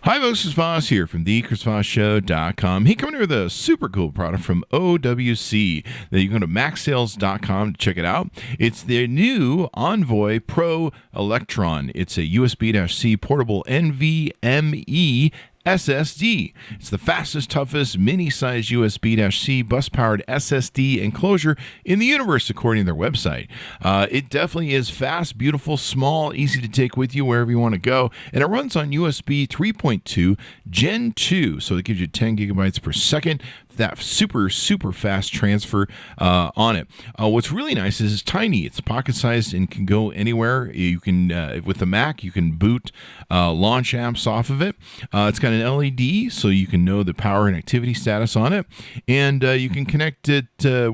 Hi, folks. Chris Voss here from the ChrisVossShow.com. He coming here with a super cool product from OWC that you can go to maxsales.com to check it out. It's their new Envoy Pro Elektron. It's a USB-C portable NVMe SSD. It's the fastest, toughest, mini-sized USB-C bus-powered SSD enclosure in the universe, according to their website. It definitely is fast, beautiful, small, easy to take with you wherever you want to go, and it runs on USB 3.2 Gen 2, so it gives you 10 gigabytes per second. That super fast transfer on it. What's really nice is it's tiny. It's pocket sized and can go anywhere. You can with the Mac, you can boot launch apps off of it. It's got an LED, so you can know the power and activity status on it, and you can connect it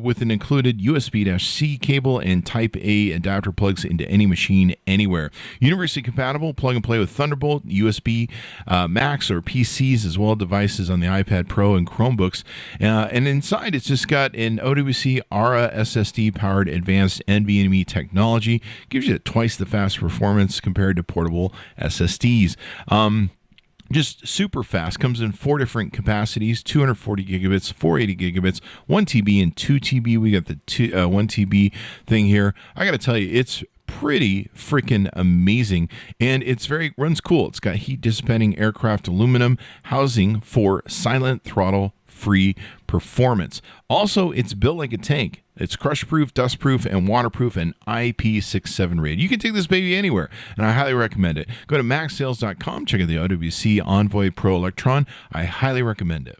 with an included USB-C cable and Type A adapter plugs into any machine anywhere. Universally compatible, plug and play with Thunderbolt, USB Macs or PCs, as well as devices on the iPad Pro and Chromebooks. And inside, it's just got an OWC Aura SSD powered advanced NVMe technology. Gives you twice the fast performance compared to portable SSDs. Just super fast. Comes in 4 different capacities: 240 gigabits, 480 gigabits, 1 TB, and 2 TB. We got the 1 TB thing here. I got to tell you, it's pretty freaking amazing, and runs cool. It's got heat dissipating aircraft aluminum housing for silent throttle free performance. Also, it's built like a tank. It's crush-proof, dust-proof, and waterproof, and IP67 rated. You can take this baby anywhere, and I highly recommend it. Go to maxsales.com, check out the OWC Envoy Pro Elektron. I highly recommend it.